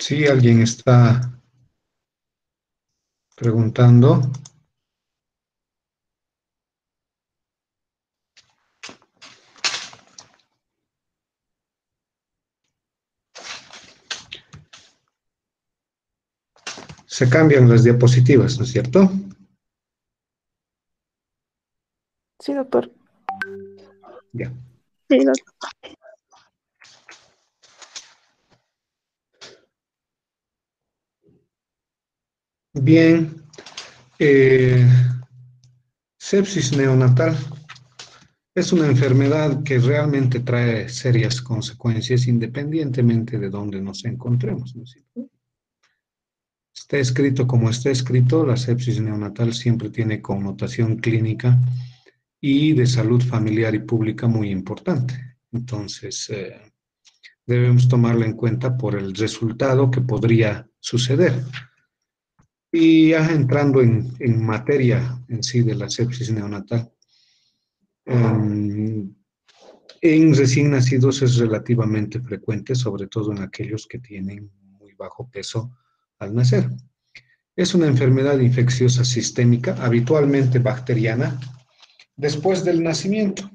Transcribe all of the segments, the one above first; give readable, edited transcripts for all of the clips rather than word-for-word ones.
Sí, alguien está preguntando. Se cambian las diapositivas, ¿no es cierto? Sí, doctor. Ya. Sí, doctor. Bien. eh, Sepsis neonatal es una enfermedad que realmente trae serias consecuencias independientemente de dónde nos encontremos, ¿no es cierto? Está escrito como está escrito, la sepsis neonatal siempre tiene connotación clínica y de salud familiar y pública muy importante. Entonces, debemos tomarla en cuenta por el resultado que podría suceder. Y ya entrando en materia en sí de la sepsis neonatal, en, en recién nacidos es relativamente frecuente, sobre todo en aquellos que tienen muy bajo peso al nacer. Es una enfermedad infecciosa sistémica, habitualmente bacteriana, después del nacimiento,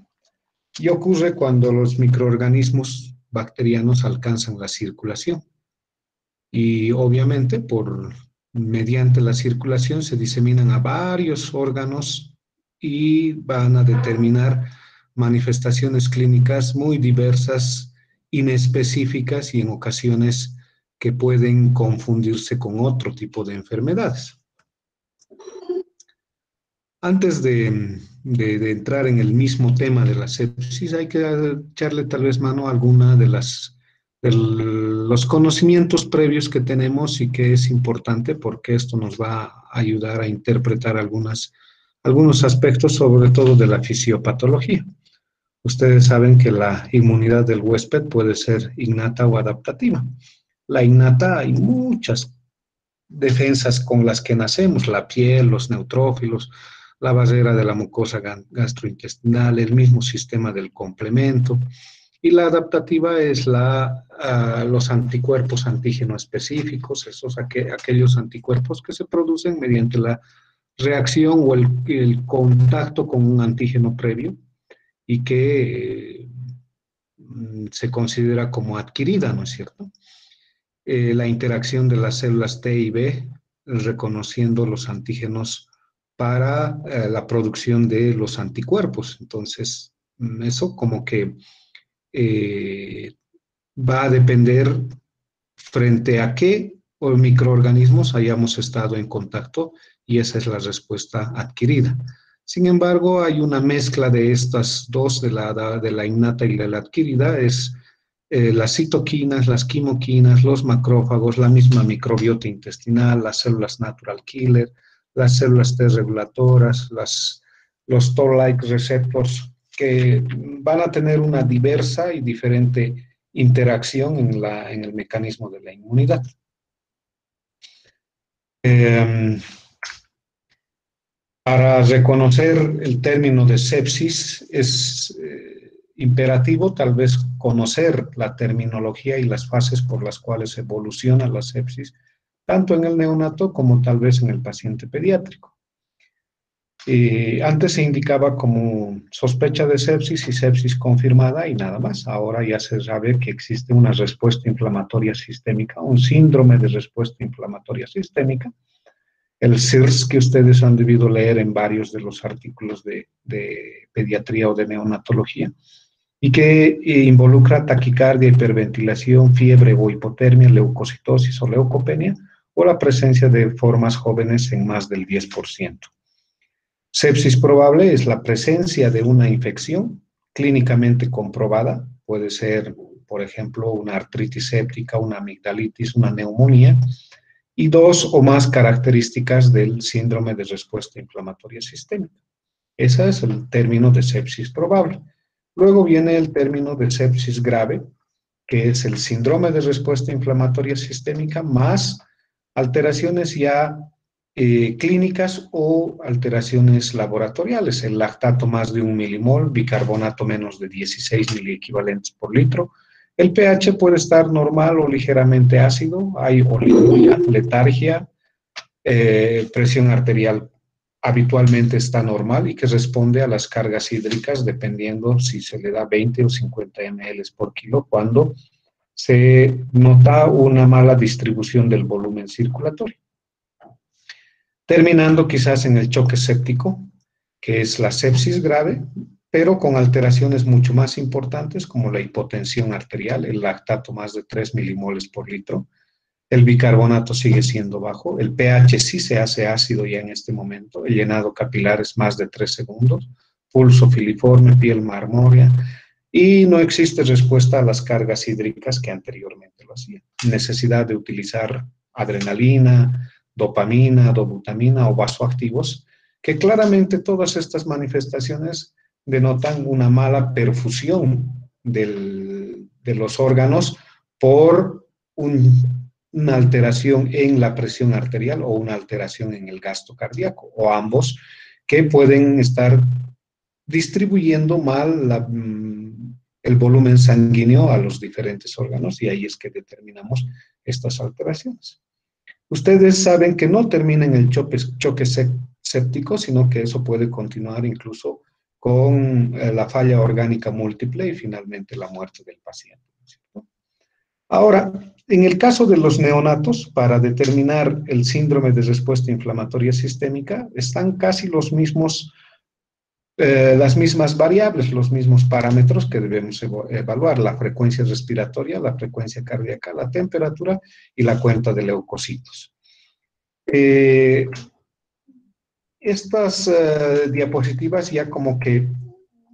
y ocurre cuando los microorganismos bacterianos alcanzan la circulación. Y obviamente mediante la circulación se diseminan a varios órganos y van a determinar manifestaciones clínicas muy diversas, inespecíficas y en ocasiones que pueden confundirse con otro tipo de enfermedades. Antes de entrar en el mismo tema de la sepsis, hay que echarle tal vez mano a alguna de los conocimientos previos que tenemos y que es importante porque esto nos va a ayudar a interpretar algunos aspectos, sobre todo de la fisiopatología. Ustedes saben que la inmunidad del huésped puede ser innata o adaptativa. La innata hay muchas defensas con las que nacemos, la piel, los neutrófilos, la barrera de la mucosa gastrointestinal, el mismo sistema del complemento. Y la adaptativa es los anticuerpos antígeno específicos, aquellos anticuerpos que se producen mediante la reacción o el contacto con un antígeno previo y que se considera como adquirida, ¿no es cierto? La interacción de las células T y B, reconociendo los antígenos para la producción de los anticuerpos. Entonces, eso como que eh, va a depender frente a qué microorganismos hayamos estado en contacto y esa es la respuesta adquirida. Sin embargo, hay una mezcla de estas dos, de la innata y de la adquirida, es las citoquinas, las quimoquinas, los macrófagos, la misma microbiota intestinal, las células natural killer, las células T regulatoras, los Toll-like receptors, que van a tener una diversa y diferente interacción en el mecanismo de la inmunidad. Para reconocer el término de sepsis es imperativo tal vez conocer la terminología y las fases por las cuales evoluciona la sepsis, tanto en el neonato como tal vez en el paciente pediátrico. Antes se indicaba como sospecha de sepsis y sepsis confirmada y nada más. Ahora ya se sabe que existe una respuesta inflamatoria sistémica, un síndrome de respuesta inflamatoria sistémica, el SIRS que ustedes han debido leer en varios de los artículos de pediatría o de neonatología, y que involucra taquicardia, hiperventilación, fiebre o hipotermia, leucocitosis o leucopenia, o la presencia de formas jóvenes en más del 10%. Sepsis probable es la presencia de una infección clínicamente comprobada, puede ser, por ejemplo, una artritis séptica, una amigdalitis, una neumonía, y dos o más características del síndrome de respuesta inflamatoria sistémica. Ese es el término de sepsis probable. Luego viene el término de sepsis grave, que es el síndrome de respuesta inflamatoria sistémica más alteraciones ya clínicas o alteraciones laboratoriales, el lactato más de 1 milimol, bicarbonato menos de 16 miliequivalentes por litro, El pH puede estar normal o ligeramente ácido, hay oligoria, letargia, presión arterial habitualmente está normal y que responde a las cargas hídricas dependiendo si se le da 20 o 50 ml por kilo cuando se nota una mala distribución del volumen circulatorio. Terminando quizás en el choque séptico, que es la sepsis grave, pero con alteraciones mucho más importantes como la hipotensión arterial, el lactato más de 3 milimoles por litro, el bicarbonato sigue siendo bajo, el pH sí se hace ácido ya en este momento, el llenado capilar es más de 3 segundos, pulso filiforme, piel marmórea, y no existe respuesta a las cargas hídricas que anteriormente lo hacían. Necesidad de utilizar adrenalina, dopamina, dobutamina o vasoactivos, que claramente todas estas manifestaciones denotan una mala perfusión de los órganos por una alteración en la presión arterial o una alteración en el gasto cardíaco, o ambos, que pueden estar distribuyendo mal el volumen sanguíneo a los diferentes órganos, y ahí es que determinamos estas alteraciones. Ustedes saben que no termina en el choque séptico, sino que eso puede continuar incluso con la falla orgánica múltiple y finalmente la muerte del paciente, ¿no? Ahora, en el caso de los neonatos, para determinar el síndrome de respuesta inflamatoria sistémica, están casi los mismos, las mismas variables, los mismos parámetros que debemos evaluar: la frecuencia respiratoria, la frecuencia cardíaca, la temperatura y la cuenta de leucocitos. Estas diapositivas ya como que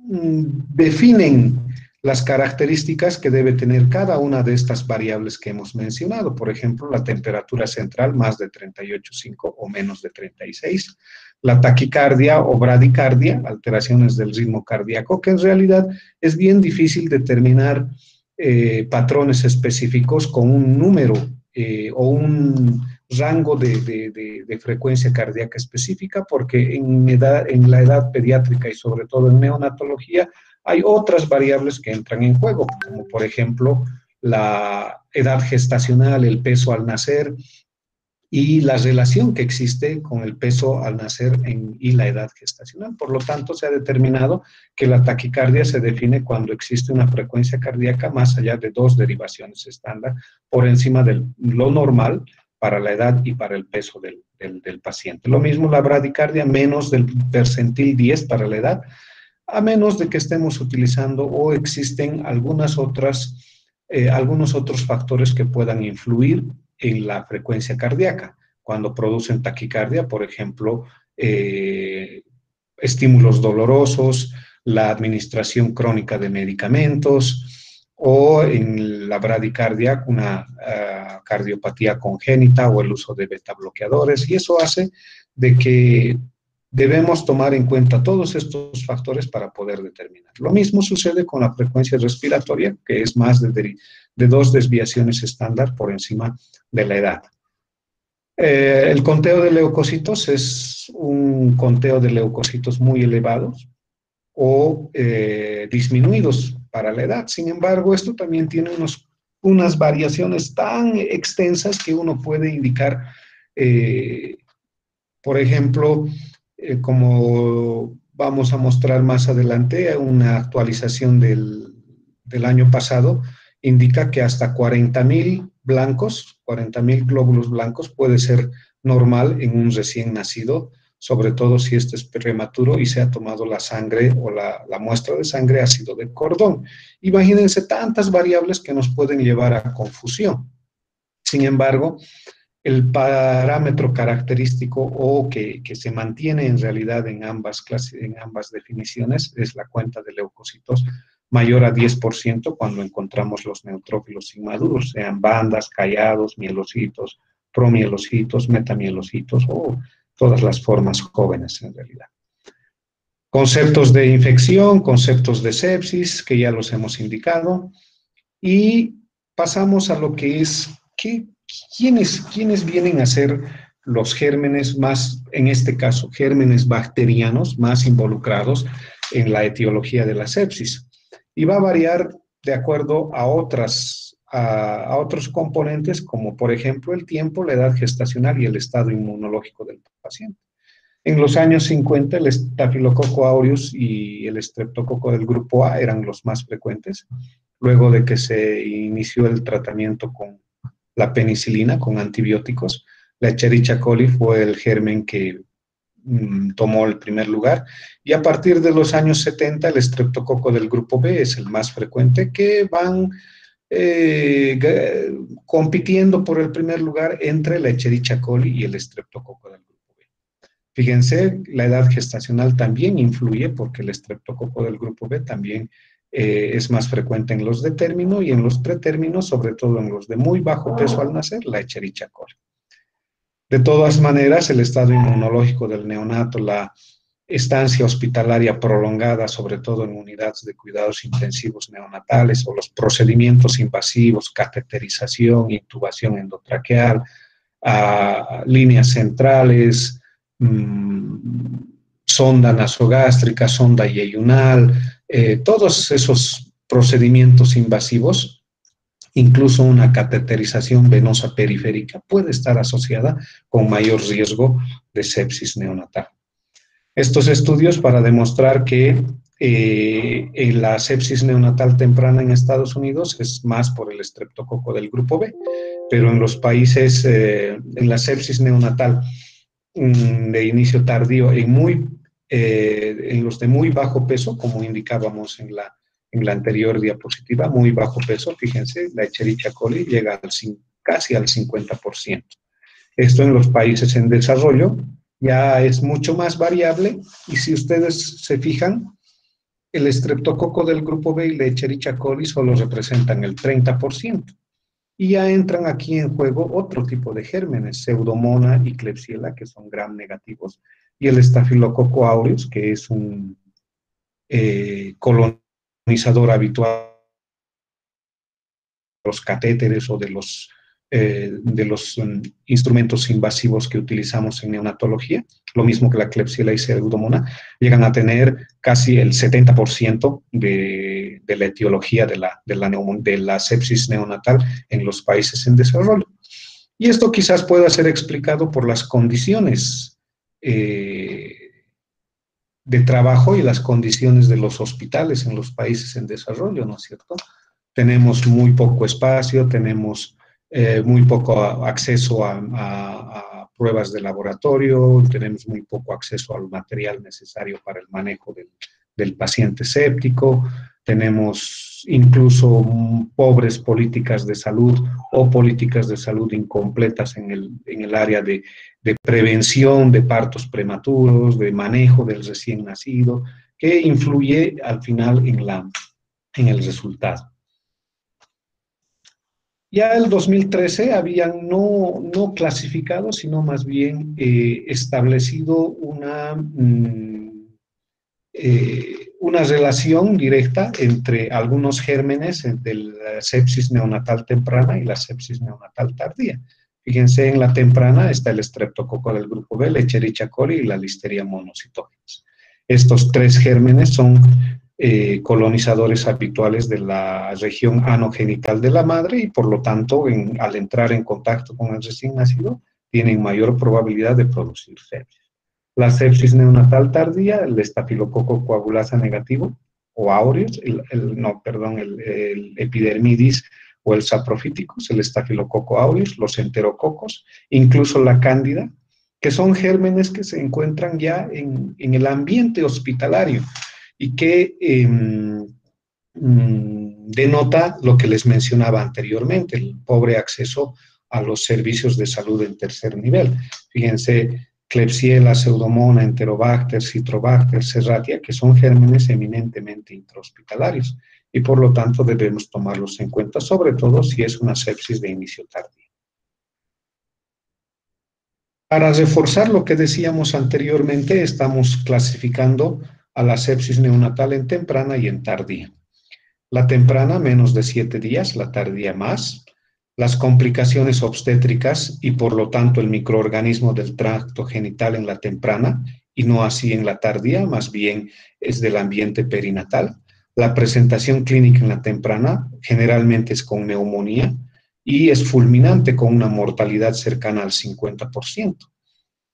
definen las características que debe tener cada una de estas variables que hemos mencionado. Por ejemplo, la temperatura central más de 38,5 o menos de 36, la taquicardia o bradicardia, alteraciones del ritmo cardíaco, que en realidad es bien difícil determinar patrones específicos con un número o un rango de frecuencia cardíaca específica, porque en la edad pediátrica y sobre todo en neonatología hay otras variables que entran en juego, como por ejemplo la edad gestacional, el peso al nacer y la relación que existe con el peso al nacer y la edad gestacional. Por lo tanto, se ha determinado que la taquicardia se define cuando existe una frecuencia cardíaca más allá de 2 derivaciones estándar por encima de lo normal para la edad y para el peso del paciente. Lo mismo la bradicardia, menos del percentil 10 para la edad, a menos de que estemos utilizando o existen algunos otros factores que puedan influir en la frecuencia cardíaca. Cuando producen taquicardia, por ejemplo, estímulos dolorosos, la administración crónica de medicamentos, o en la bradicardia, una cardiopatía congénita o el uso de beta bloqueadores, y eso hace de que debemos tomar en cuenta todos estos factores para poder determinar. Lo mismo sucede con la frecuencia respiratoria, que es más de 2 desviaciones estándar por encima de la edad. El conteo de leucocitos es un conteo de leucocitos muy elevados o disminuidos para la edad. Sin embargo, esto también tiene unas variaciones tan extensas que uno puede indicar, por ejemplo, como vamos a mostrar más adelante, una actualización del año pasado indica que hasta 40,000 blancos, 40,000 glóbulos blancos puede ser normal en un recién nacido, sobre todo si este es prematuro y se ha tomado la sangre o la muestra de sangre ácido de cordón. Imagínense tantas variables que nos pueden llevar a confusión. Sin embargo, el parámetro característico o que se mantiene en realidad en ambas definiciones es la cuenta de leucocitos mayor a 10% cuando encontramos los neutrófilos inmaduros, sean bandas, callados, mielocitos, promielocitos, metamielocitos o todas las formas jóvenes en realidad. Conceptos de infección, conceptos de sepsis, que ya los hemos indicado, y pasamos a lo que es ¿quiénes vienen a ser los gérmenes más, en este caso, gérmenes bacterianos más involucrados en la etiología de la sepsis? Y va a variar de acuerdo a otros componentes, como por ejemplo el tiempo, la edad gestacional y el estado inmunológico del paciente. En los años 50, el Staphylococcus aureus y el estreptococo del grupo A eran los más frecuentes, luego de que se inició el tratamiento con la penicilina, con antibióticos. La Escherichia coli fue el germen que tomó el primer lugar, y a partir de los años 70 el estreptococo del grupo B es el más frecuente, que van compitiendo por el primer lugar entre la Escherichia coli y el estreptococo del grupo B. Fíjense, la edad gestacional también influye porque el estreptococo del grupo B también es más frecuente en los de término y en los pretérminos, sobre todo en los de muy bajo peso al nacer, la Escherichia coli. De todas maneras, el estado inmunológico del neonato, la estancia hospitalaria prolongada, sobre todo en unidades de cuidados intensivos neonatales, o los procedimientos invasivos, cateterización, intubación endotraqueal, líneas centrales, sonda nasogástrica, sonda yeyunal, todos esos procedimientos invasivos, incluso una cateterización venosa periférica puede estar asociada con mayor riesgo de sepsis neonatal. Estos estudios para demostrar que la sepsis neonatal temprana en Estados Unidos es más por el estreptococo del grupo B, pero en los países, en la sepsis neonatal de inicio tardío, en los de muy bajo peso, como indicábamos en la anterior diapositiva, muy bajo peso, fíjense, la Escherichia coli llega casi al 50%. Esto en los países en desarrollo ya es mucho más variable, y si ustedes se fijan, el estreptococo del grupo B y la Escherichia coli solo representan el 30%. Y ya entran aquí en juego otro tipo de gérmenes, Pseudomonas y Klebsiella, que son gram negativos, y el Staphylococcus aureus, que es un colonizador habitual de los catéteres o de los instrumentos invasivos que utilizamos en neonatología, lo mismo que la Klebsiella y Pseudomonas, llegan a tener casi el 70% de la etiología de la sepsis neonatal en los países en desarrollo. Y esto quizás pueda ser explicado por las condiciones de trabajo y las condiciones de los hospitales en los países en desarrollo, ¿no es cierto? Tenemos muy poco espacio, tenemos muy poco acceso a pruebas de laboratorio, tenemos muy poco acceso al material necesario para el manejo del paciente séptico, tenemos incluso pobres políticas de salud o políticas de salud incompletas en el área de prevención de partos prematuros, de manejo del recién nacido, que influye al final en el resultado. Ya el 2013 habían no clasificado, sino más bien establecido una relación directa entre algunos gérmenes de la sepsis neonatal temprana y la sepsis neonatal tardía. Fíjense, en la temprana está el estreptococo del grupo B, la Escherichia coli y la Listeria monocytogenes. Estos tres gérmenes son colonizadores habituales de la región anogenital de la madre, y por lo tanto, al entrar en contacto con el recién nacido, tienen mayor probabilidad de producir sepsis. La sepsis neonatal tardía, el estafilococo coagulasa negativo, o aureus, el epidermidis o el saprofíticos, el estafilococo aureus, los enterococos, incluso la cándida, que son gérmenes que se encuentran ya en el ambiente hospitalario y que denota lo que les mencionaba anteriormente, el pobre acceso a los servicios de salud en tercer nivel. Fíjense, Klebsiella, Pseudomonas, Enterobacter, Citrobacter, Serratia, que son gérmenes eminentemente intrahospitalarios, y por lo tanto debemos tomarlos en cuenta, sobre todo si es una sepsis de inicio tardío. Para reforzar lo que decíamos anteriormente, estamos clasificando a la sepsis neonatal en temprana y en tardía. La temprana, menos de 7 días, la tardía más. Las complicaciones obstétricas y por lo tanto el microorganismo del tracto genital en la temprana, y no así en la tardía, más bien es del ambiente perinatal. La presentación clínica en la temprana generalmente es con neumonía y es fulminante con una mortalidad cercana al 50%,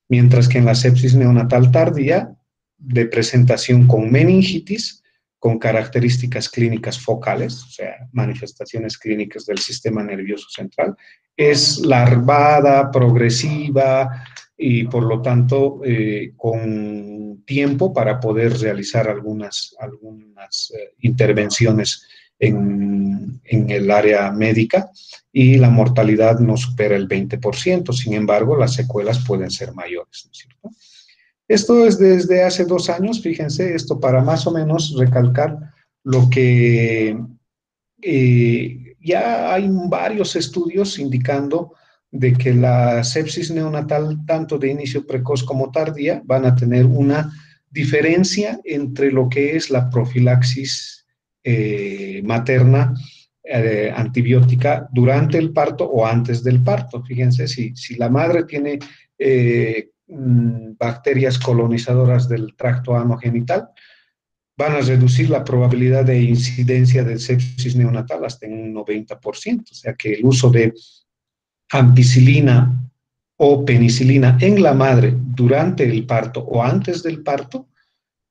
mientras que en la sepsis neonatal tardía, de presentación con meningitis, con características clínicas focales, o sea, manifestaciones clínicas del sistema nervioso central, es larvada, progresiva y por lo tanto con tiempo para poder realizar algunas intervenciones en el área médica y la mortalidad no supera el 20%, sin embargo, las secuelas pueden ser mayores, ¿no es cierto? Esto es desde hace 2 años, fíjense, esto para más o menos recalcar lo que ya hay varios estudios indicando de que la sepsis neonatal, tanto de inicio precoz como tardía, van a tener una diferencia entre lo que es la profilaxis materna antibiótica durante el parto o antes del parto. Fíjense, si la madre tiene bacterias colonizadoras del tracto anogenital, van a reducir la probabilidad de incidencia de sepsis neonatal hasta en un 90%. O sea que el uso de ampicilina o penicilina en la madre durante el parto o antes del parto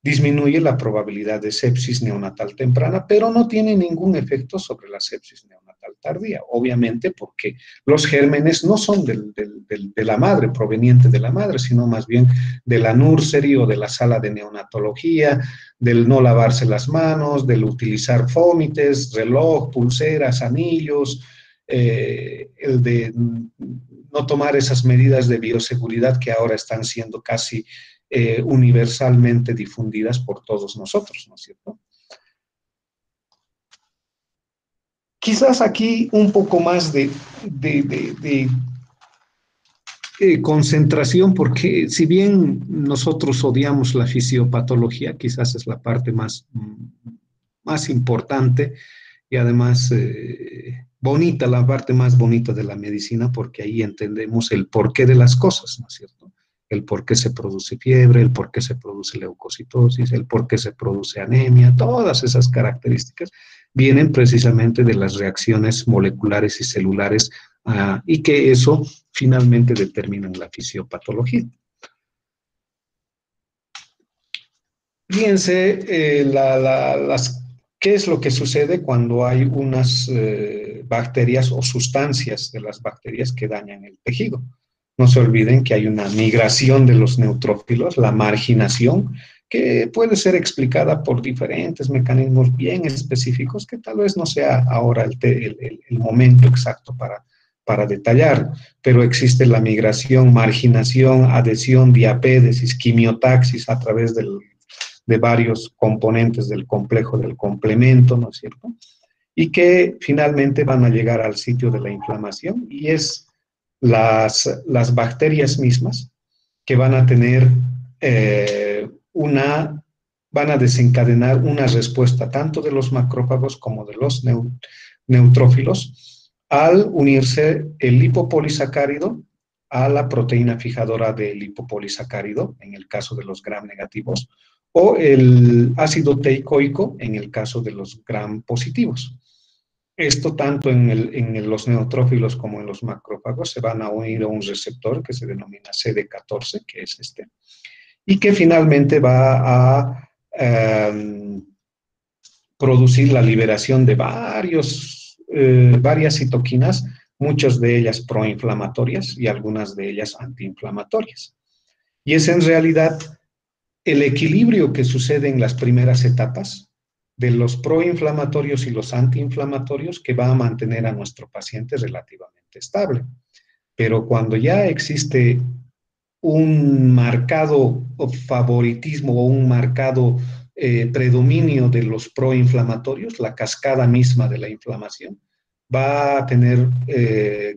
disminuye la probabilidad de sepsis neonatal temprana, pero no tiene ningún efecto sobre la sepsis neonatal tardía, obviamente porque los gérmenes no son de la madre, provenientes de la madre, sino más bien de la nursery o de la sala de neonatología, del no lavarse las manos, del utilizar fómites, reloj, pulseras, anillos, el de no tomar esas medidas de bioseguridad que ahora están siendo casi universalmente difundidas por todos nosotros, ¿no es cierto? Quizás aquí un poco más de concentración, porque si bien nosotros odiamos la fisiopatología, quizás es la parte más importante y además bonita, la parte más bonita de la medicina, porque ahí entendemos el porqué de las cosas, ¿no es cierto? El por qué se produce fiebre, el por qué se produce leucocitosis, el por qué se produce anemia, todas esas características vienen precisamente de las reacciones moleculares y celulares y que eso finalmente determina la fisiopatología. Fíjense qué es lo que sucede cuando hay unas bacterias o sustancias de las bacterias que dañan el tejido. No se olviden que hay una migración de los neutrófilos, la marginación, que puede ser explicada por diferentes mecanismos bien específicos que tal vez no sea ahora el momento exacto para detallar, pero existe la migración, marginación, adhesión, diapédesis, quimiotaxis a través de varios componentes del complejo del complemento, ¿no es cierto? Y que finalmente van a llegar al sitio de la inflamación y es las bacterias mismas que van a tener van a desencadenar una respuesta tanto de los macrófagos como de los neutrófilos al unirse el lipopolisacárido a la proteína fijadora del lipopolisacárido, en el caso de los gram negativos, o el ácido teicoico en el caso de los gram positivos. Esto tanto en los neutrófilos como en los macrófagos se van a unir a un receptor que se denomina CD14, que es este, y que finalmente va a producir la liberación de varias citoquinas, muchas de ellas proinflamatorias y algunas de ellas antiinflamatorias. Y es en realidad el equilibrio que sucede en las primeras etapas de los proinflamatorios y los antiinflamatorios que va a mantener a nuestro paciente relativamente estable. Pero cuando ya existe un marcado favoritismo o un marcado predominio de los proinflamatorios, la cascada misma de la inflamación, va a tener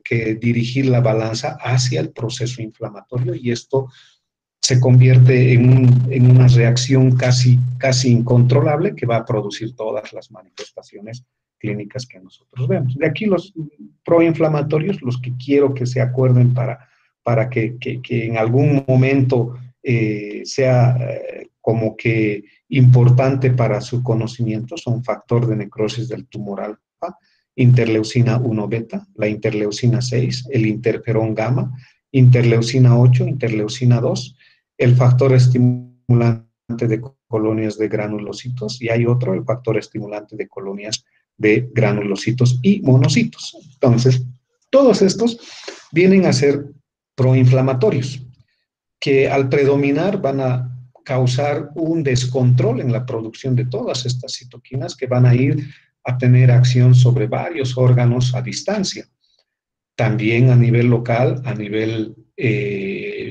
que dirigir la balanza hacia el proceso inflamatorio y esto se convierte en una reacción casi incontrolable que va a producir todas las manifestaciones clínicas que nosotros vemos. De aquí los proinflamatorios, los que quiero que se acuerden para que en algún momento sea como que importante para su conocimiento son factor de necrosis del tumor alfa, interleucina 1 beta, la interleucina 6, el interferón gamma, interleucina 8, interleucina 2, el factor estimulante de colonias de granulocitos, y hay otro, el factor estimulante de colonias de granulocitos y monocitos. Entonces, todos estos vienen a ser proinflamatorios, que al predominar van a causar un descontrol en la producción de todas estas citoquinas que van a ir a tener acción sobre varios órganos a distancia. También a nivel local, a nivel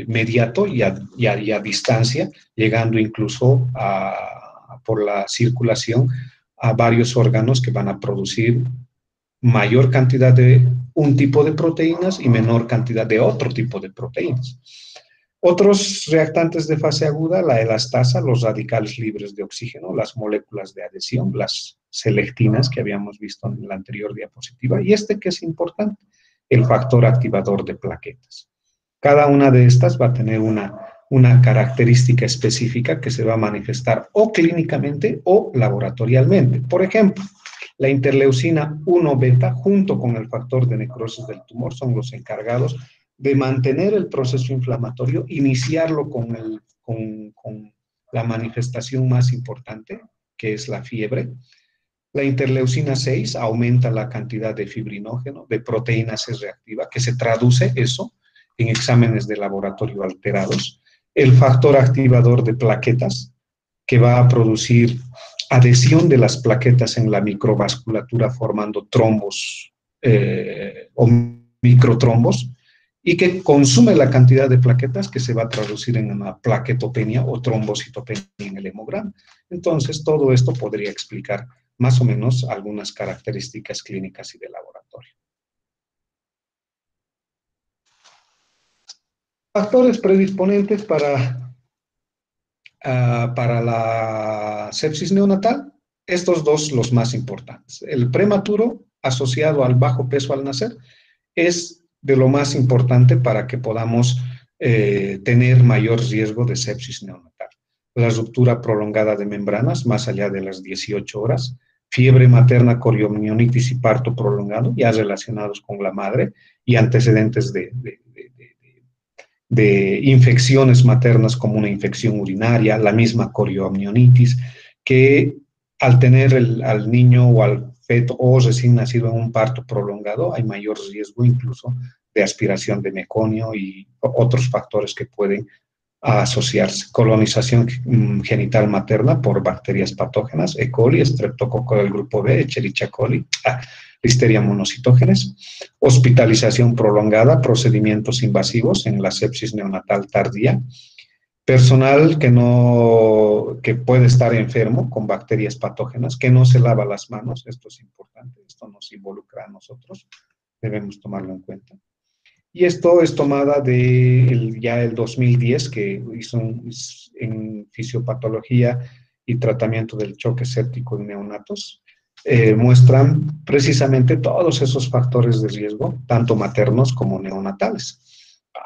mediato y a distancia, llegando incluso por la circulación a varios órganos que van a producir mayor cantidad de un tipo de proteínas y menor cantidad de otro tipo de proteínas. Otros reactantes de fase aguda, la elastasa, los radicales libres de oxígeno, las moléculas de adhesión, las selectinas que habíamos visto en la anterior diapositiva, y este que es importante, el factor activador de plaquetas. Cada una de estas va a tener una característica específica que se va a manifestar o clínicamente o laboratorialmente. Por ejemplo, la interleucina 1 beta junto con el factor de necrosis del tumor son los encargados de mantener el proceso inflamatorio, iniciarlo con la manifestación más importante, que es la fiebre. La interleucina 6 aumenta la cantidad de fibrinógeno, de proteína C reactiva, que se traduce eso en exámenes de laboratorio alterados. El factor activador de plaquetas, que va a producir adhesión de las plaquetas en la microvasculatura formando trombos o microtrombos, y que consume la cantidad de plaquetas que se va a traducir en una plaquetopenia o trombocitopenia en el hemograma. Entonces, todo esto podría explicar más o menos algunas características clínicas y de laboratorio. Factores predisponentes para la sepsis neonatal, estos dos los más importantes. El prematuro asociado al bajo peso al nacer es de lo más importante para que podamos tener mayor riesgo de sepsis neonatal. La ruptura prolongada de membranas más allá de las 18 horas, fiebre materna, coriomionitis y parto prolongado, ya relacionados con la madre, y antecedentes de infecciones maternas como una infección urinaria, la misma coriomionitis, que al tener al niño o al feto o recién nacido en un parto prolongado, hay mayor riesgo incluso de aspiración de meconio y otros factores que pueden asociarse. Colonización genital materna por bacterias patógenas, E. coli, Streptococcus del grupo B, Escherichia coli, Listeria monocitógenes, hospitalización prolongada, procedimientos invasivos en la sepsis neonatal tardía, personal que puede estar enfermo con bacterias patógenas, que no se lava las manos, esto es importante, esto nos involucra a nosotros, debemos tomarlo en cuenta. Y esto es tomada de ya el 2010, que hizo en fisiopatología y tratamiento del choque séptico en neonatos, muestran precisamente todos esos factores de riesgo, tanto maternos como neonatales,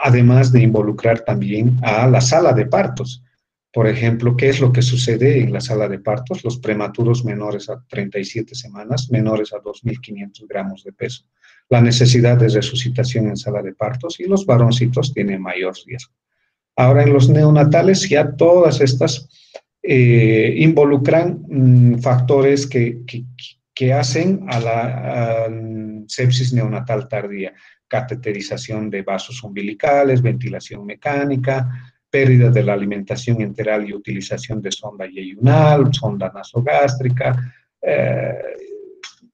además de involucrar también a la sala de partos. Por ejemplo, ¿qué es lo que sucede en la sala de partos? Los prematuros menores a 37 semanas, menores a 2.500 gramos de peso, la necesidad de resucitación en sala de partos, y los varoncitos tienen mayor riesgo. Ahora, en los neonatales ya todas estas involucran factores que hacen a la sepsis neonatal tardía, cateterización de vasos umbilicales, ventilación mecánica, pérdida de la alimentación enteral y utilización de sonda yeyunal, sonda nasogástrica,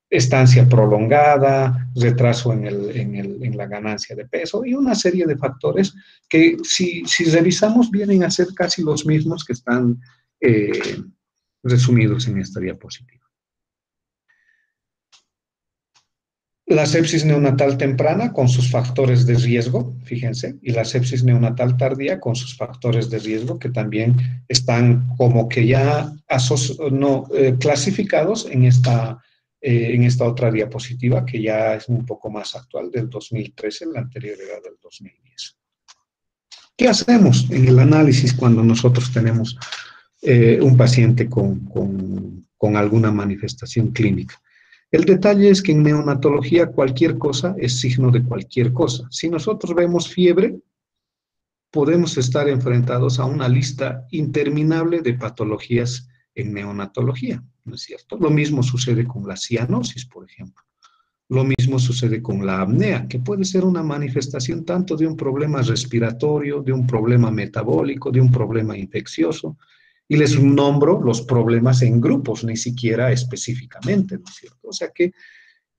estancia prolongada, retraso en la ganancia de peso y una serie de factores que si revisamos vienen a ser casi los mismos que están resumidos en esta diapositiva. La sepsis neonatal temprana con sus factores de riesgo, fíjense, y la sepsis neonatal tardía con sus factores de riesgo que también están como que ya clasificados en esta otra diapositiva que ya es un poco más actual, del 2013, la anterior era del 2010. ¿Qué hacemos en el análisis cuando nosotros tenemos un paciente con alguna manifestación clínica. El detalle es que en neonatología cualquier cosa es signo de cualquier cosa. Si nosotros vemos fiebre, podemos estar enfrentados a una lista interminable de patologías en neonatología, ¿no es cierto? Lo mismo sucede con la cianosis, por ejemplo. Lo mismo sucede con la apnea, que puede ser una manifestación tanto de un problema respiratorio, de un problema metabólico, de un problema infeccioso. Y les nombro los problemas en grupos, ni siquiera específicamente, ¿no es cierto? O sea que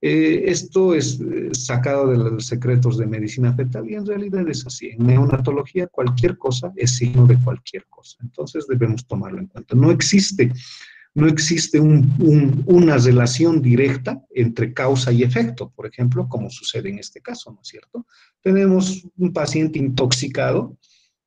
esto es sacado de los secretos de medicina fetal y en realidad es así. En neonatología cualquier cosa es signo de cualquier cosa. Entonces debemos tomarlo en cuenta. No existe una relación directa entre causa y efecto, por ejemplo, como sucede en este caso, ¿no es cierto? Tenemos un paciente intoxicado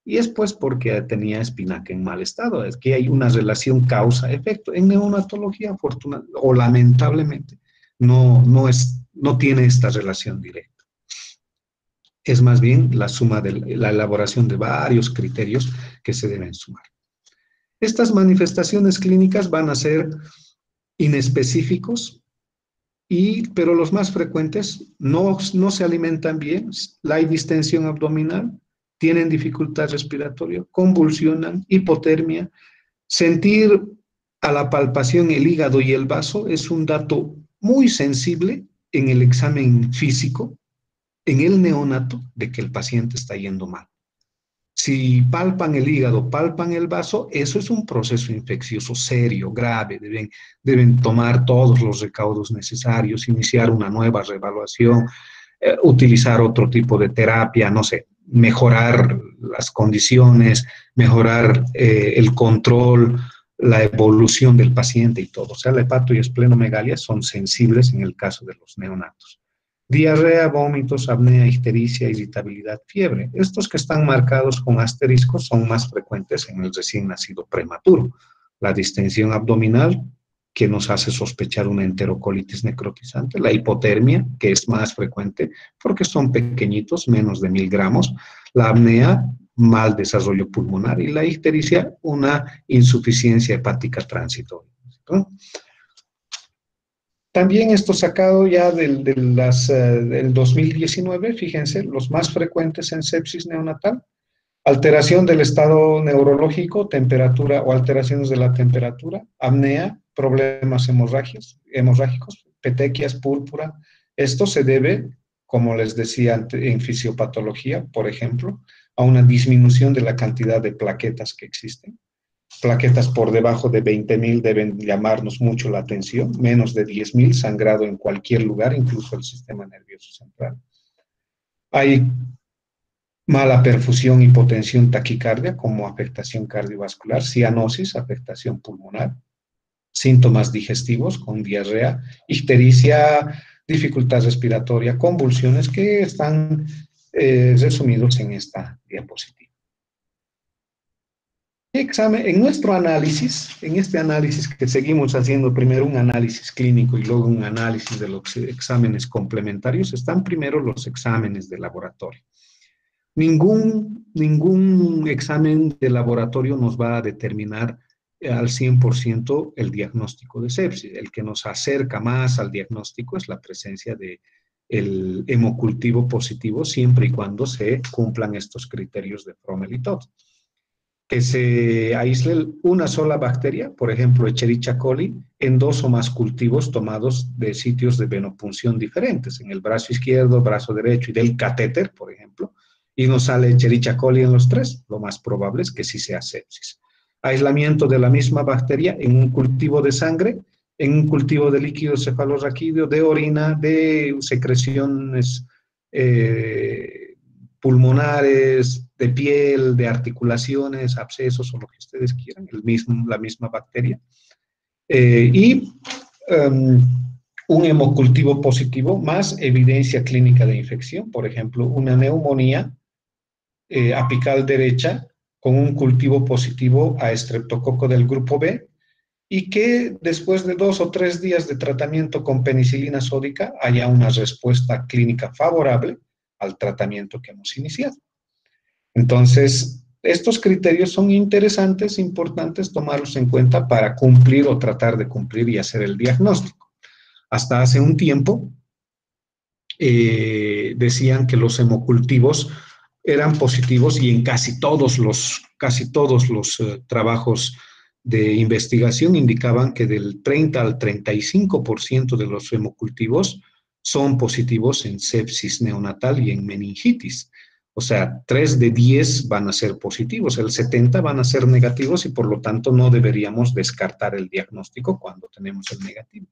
y es pues porque tenía espinaca en mal estado. Es que hay una relación causa-efecto. En neonatología, afortunadamente o lamentablemente, no tiene esta relación directa. Es más bien la suma de la elaboración de varios criterios que se deben sumar. Estas manifestaciones clínicas van a ser inespecíficos, pero los más frecuentes no se alimentan bien, hay distensión abdominal, tienen dificultad respiratoria, convulsionan, hipotermia. Sentir a la palpación el hígado y el vaso es un dato muy sensible en el examen físico, en el neonato, de que el paciente está yendo mal. Si palpan el hígado, palpan el vaso, eso es un proceso infeccioso serio, grave. Deben tomar todos los recaudos necesarios, iniciar una nueva reevaluación, utilizar otro tipo de terapia, no sé, mejorar las condiciones, mejorar el control, la evolución del paciente y todo. O sea, la hepato y esplenomegalia son sensibles en el caso de los neonatos. Diarrea, vómitos, apnea, ictericia, irritabilidad, fiebre. Estos que están marcados con asteriscos son más frecuentes en el recién nacido prematuro. La distensión abdominal, que nos hace sospechar una enterocolitis necrotizante. La hipotermia, que es más frecuente porque son pequeñitos, menos de 1000 gramos. La apnea, mal desarrollo pulmonar. Y la ictericia, una insuficiencia hepática transitoria, ¿no? También esto sacado ya del 2019, fíjense, los más frecuentes en sepsis neonatal: alteración del estado neurológico, temperatura o alteraciones de la temperatura, apnea, problemas hemorrágicos, petequias, púrpura. Esto se debe, como les decía en fisiopatología, por ejemplo, a una disminución de la cantidad de plaquetas que existen. Plaquetas por debajo de 20.000 deben llamarnos mucho la atención, menos de 10.000, sangrado en cualquier lugar, incluso el sistema nervioso central. Hay mala perfusión, hipotensión, taquicardia como afectación cardiovascular, cianosis, afectación pulmonar, síntomas digestivos con diarrea, ictericia, dificultad respiratoria, convulsiones, que están resumidos en esta diapositiva. En nuestro análisis, en este análisis que seguimos haciendo, primero un análisis clínico y luego un análisis de los exámenes complementarios, están primero los exámenes de laboratorio. Ningún examen de laboratorio nos va a determinar al 100% el diagnóstico de sepsis. El que nos acerca más al diagnóstico es la presencia del hemocultivo positivo, siempre y cuando se cumplan estos criterios de Frommel y Todd. Que se aísle una sola bacteria, por ejemplo, Escherichia coli, en 2 o más cultivos tomados de sitios de venopunción diferentes, en el brazo izquierdo, brazo derecho y del catéter, por ejemplo, y nos sale Escherichia coli en los 3, lo más probable es que sí sea sepsis. Aislamiento de la misma bacteria en un cultivo de sangre, en un cultivo de líquido cefalorraquídeo, de orina, de secreciones pulmonares, de piel, de articulaciones, abscesos o lo que ustedes quieran, la misma bacteria. Un hemocultivo positivo más evidencia clínica de infección, por ejemplo, una neumonía apical derecha con un cultivo positivo a estreptococo del grupo B, y que después de 2 o 3 días de tratamiento con penicilina sódica haya una respuesta clínica favorable al tratamiento que hemos iniciado. Entonces, estos criterios son interesantes, importantes tomarlos en cuenta para cumplir o tratar de cumplir y hacer el diagnóstico. Hasta hace un tiempo decían que los hemocultivos eran positivos y en casi todos los trabajos de investigación indicaban que del 30 al 35% de los hemocultivos son positivos en sepsis neonatal y en meningitis. O sea, 3 de 10 van a ser positivos, el 70 van a ser negativos y por lo tanto no deberíamos descartar el diagnóstico cuando tenemos el negativo.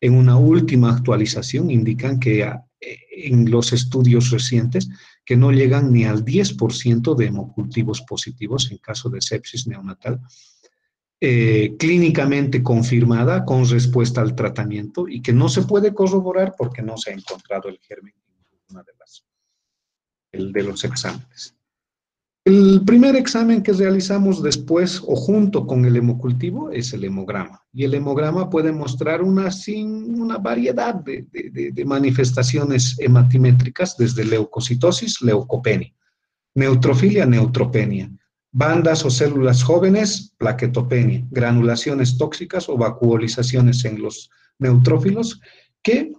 En una última actualización indican que en los estudios recientes que no llegan ni al 10% de hemocultivos positivos en caso de sepsis neonatal, clínicamente confirmada con respuesta al tratamiento y que no se puede corroborar porque no se ha encontrado el germen en ninguna de los exámenes. El primer examen que realizamos después o junto con el hemocultivo es el hemograma. Y el hemograma puede mostrar una variedad de manifestaciones hematimétricas, desde leucocitosis, leucopenia, neutrofilia, neutropenia, bandas o células jóvenes, plaquetopenia, granulaciones tóxicas o vacuolizaciones en los neutrófilos que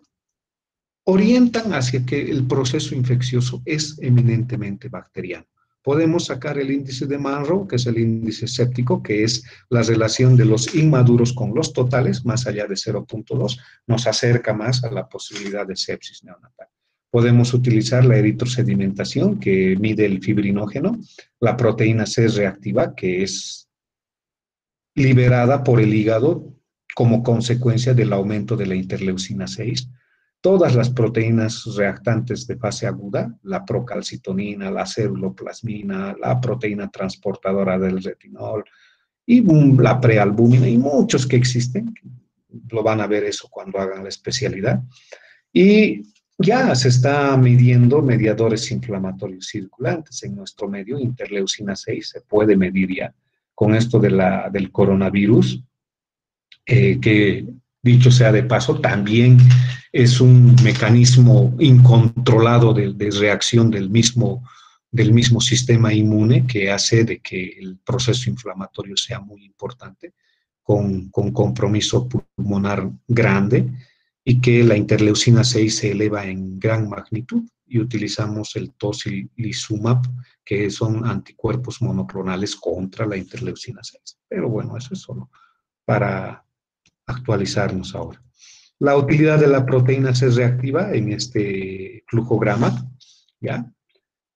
orientan hacia que el proceso infeccioso es eminentemente bacteriano. Podemos sacar el índice de Monroe, que es el índice séptico, que es la relación de los inmaduros con los totales, más allá de 0.2, nos acerca más a la posibilidad de sepsis neonatal. Podemos utilizar la eritrosedimentación, que mide el fibrinógeno, la proteína C reactiva, que es liberada por el hígado como consecuencia del aumento de la interleucina 6, todas las proteínas reactantes de fase aguda, la procalcitonina, la ceruloplasmina, la proteína transportadora del retinol y la prealbúmina y muchos que existen, lo van a ver eso cuando hagan la especialidad. Y ya se está midiendo mediadores inflamatorios circulantes en nuestro medio, interleucina 6 se puede medir ya con esto del coronavirus, que dicho sea de paso, también es un mecanismo incontrolado de reacción del mismo sistema inmune que hace de que el proceso inflamatorio sea muy importante, con compromiso pulmonar grande y que la interleucina 6 se eleva en gran magnitud y utilizamos el tocilizumab, que son anticuerpos monoclonales contra la interleucina 6. Pero bueno, eso es solo para actualizarnos ahora. La utilidad de la proteína C reactiva en este flujograma, ¿ya?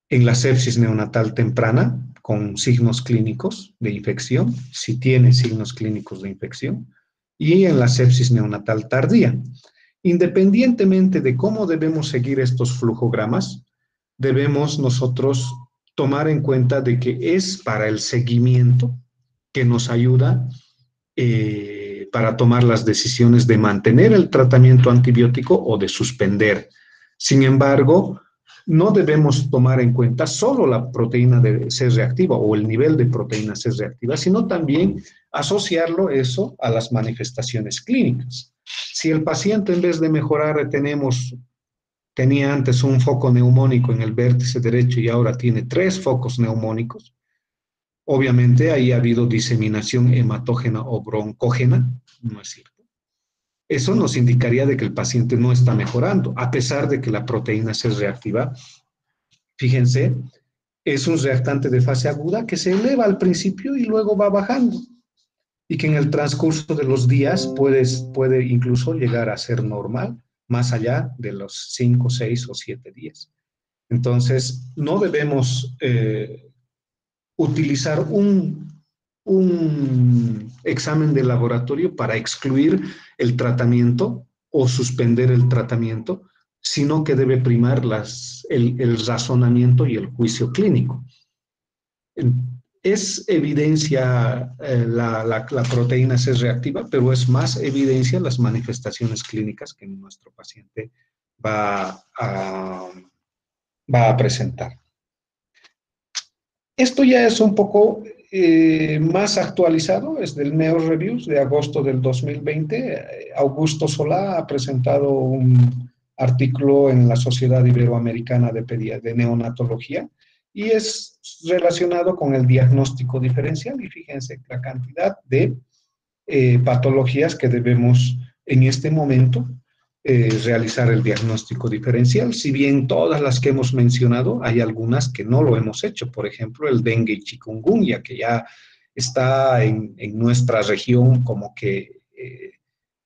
En la sepsis neonatal temprana, con signos clínicos de infección, si tiene signos clínicos de infección, y en la sepsis neonatal tardía. Independientemente de cómo debemos seguir estos flujogramas, debemos nosotros tomar en cuenta de que es para el seguimiento que nos ayuda para tomar las decisiones de mantener el tratamiento antibiótico o de suspender. Sin embargo, no debemos tomar en cuenta solo la proteína de C reactiva o el nivel de proteína C reactiva, sino también asociarlo eso a las manifestaciones clínicas. Si el paciente en vez de mejorar tenía antes un foco neumónico en el vértice derecho y ahora tiene 3 focos neumónicos, obviamente ahí ha habido diseminación hematógena o broncógena, ¿no es cierto? Eso nos indicaría de que el paciente no está mejorando, a pesar de que la proteína C reactiva, fíjense, es un reactante de fase aguda que se eleva al principio y luego va bajando, y que en el transcurso de los días puede incluso llegar a ser normal, más allá de los 5, 6 o 7 días. Entonces, no debemos utilizar un examen de laboratorio para excluir el tratamiento o suspender el tratamiento, sino que debe primar el razonamiento y el juicio clínico. Es evidencia la proteína C reactiva, pero es más evidencia las manifestaciones clínicas que nuestro paciente va a presentar. Esto ya es un poco más actualizado, es del Neo Reviews de agosto del 2020. Augusto Solá ha presentado un artículo en la Sociedad Iberoamericana de Neonatología y es relacionado con el diagnóstico diferencial. Y fíjense la cantidad de patologías que debemos en este momento realizar el diagnóstico diferencial. Si bien todas las que hemos mencionado, hay algunas que no lo hemos hecho. Por ejemplo, el dengue y chikungunya, que ya está en nuestra región como que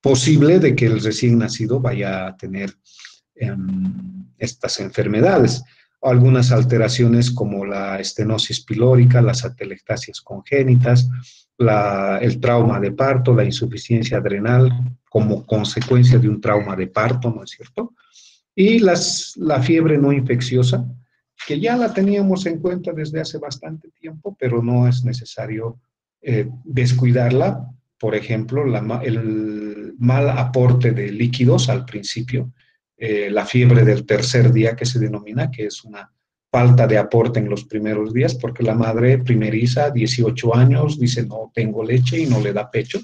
posible de que el recién nacido vaya a tener estas enfermedades. Algunas alteraciones como la estenosis pilórica, las atelectasias congénitas, el trauma de parto, la insuficiencia adrenal como consecuencia de un trauma de parto, ¿no es cierto? Y la fiebre no infecciosa, que ya la teníamos en cuenta desde hace bastante tiempo, pero no es necesario descuidarla. Por ejemplo, el mal aporte de líquidos al principio, la fiebre del tercer día que se denomina, que es una falta de aporte en los primeros días, porque la madre primeriza, 18 años, dice no tengo leche y no le da pecho.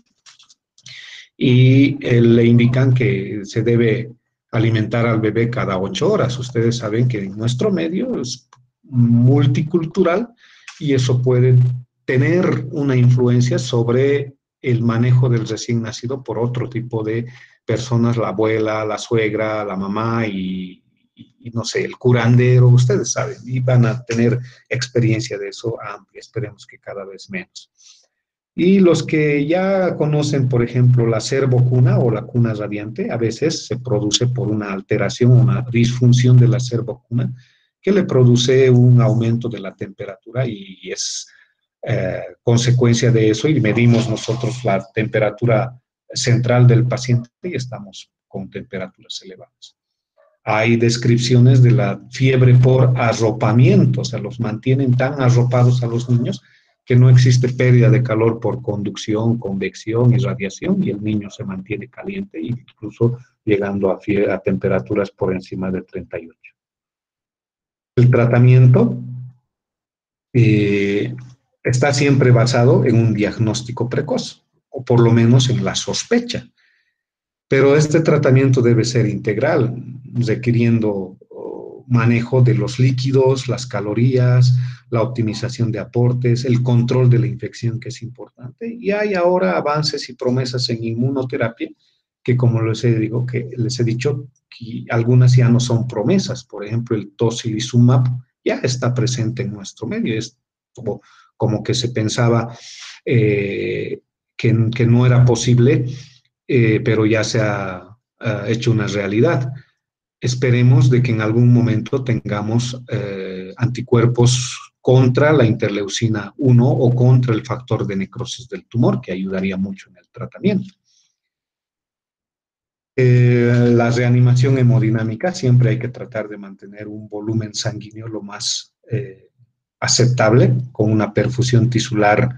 Y le indican que se debe alimentar al bebé cada 8 horas. Ustedes saben que en nuestro medio es multicultural y eso puede tener una influencia sobre el manejo del recién nacido por otro tipo de personas, la abuela, la suegra, la mamá y no sé, el curandero, ustedes saben, y van a tener experiencia de eso amplia, esperemos que cada vez menos. Y los que ya conocen, por ejemplo, la cervocuna o la cuna radiante, a veces se produce por una alteración, una disfunción de la cervocuna, que le produce un aumento de la temperatura y es consecuencia de eso, y medimos nosotros la temperatura central del paciente y estamos con temperaturas elevadas. Hay descripciones de la fiebre por arropamiento, o sea, los mantienen tan arropados a los niños que no existe pérdida de calor por conducción, convección y radiación, y el niño se mantiene caliente, incluso llegando a temperaturas por encima de 38. El tratamiento está siempre basado en un diagnóstico precoz, o por lo menos en la sospecha. Pero este tratamiento debe ser integral, requiriendo manejo de los líquidos, las calorías, la optimización de aportes, el control de la infección, que es importante. Y hay ahora avances y promesas en inmunoterapia que, como les he dicho, que algunas ya no son promesas. Por ejemplo, el tocilizumab ya está presente en nuestro medio. Es como que se pensaba que no era posible, pero ya se ha hecho una realidad. Esperemos de que en algún momento tengamos anticuerpos contra la interleucina 1 o contra el factor de necrosis del tumor, que ayudaría mucho en el tratamiento. La reanimación hemodinámica, siempre hay que tratar de mantener un volumen sanguíneo lo más aceptable, con una perfusión tisular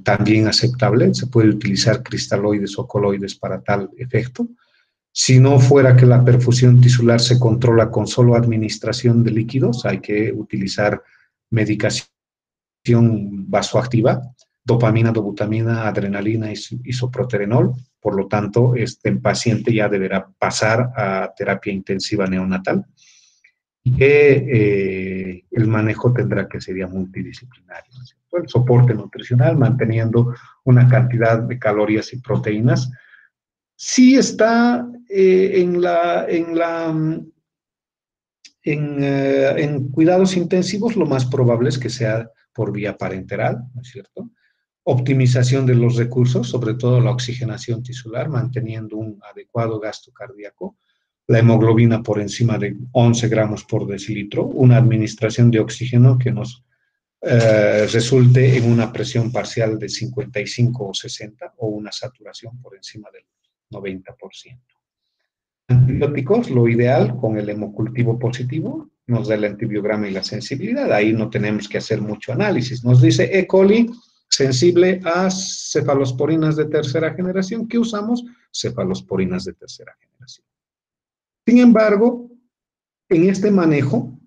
también aceptable. Se puede utilizar cristaloides o coloides para tal efecto. Si no fuera que la perfusión tisular se controla con solo administración de líquidos, hay que utilizar medicación vasoactiva, dopamina, dobutamina, adrenalina y isoproterenol. Por lo tanto, este paciente ya deberá pasar a terapia intensiva neonatal. Y que el manejo tendrá que ser multidisciplinario, ¿no? El soporte nutricional, manteniendo una cantidad de calorías y proteínas. Sí está en cuidados intensivos, lo más probable es que sea por vía parenteral, ¿no es cierto? Optimización de los recursos, sobre todo la oxigenación tisular, manteniendo un adecuado gasto cardíaco, la hemoglobina por encima de 11 gramos por decilitro, una administración de oxígeno que nos resulte en una presión parcial de 55 o 60 o una saturación por encima del 90%. Antibióticos, lo ideal con el hemocultivo positivo, nos da el antibiograma y la sensibilidad. Ahí no tenemos que hacer mucho análisis. Nos dice E. coli sensible a cefalosporinas de tercera generación. ¿Qué usamos? Cefalosporinas de tercera generación. Sin embargo, en este manejo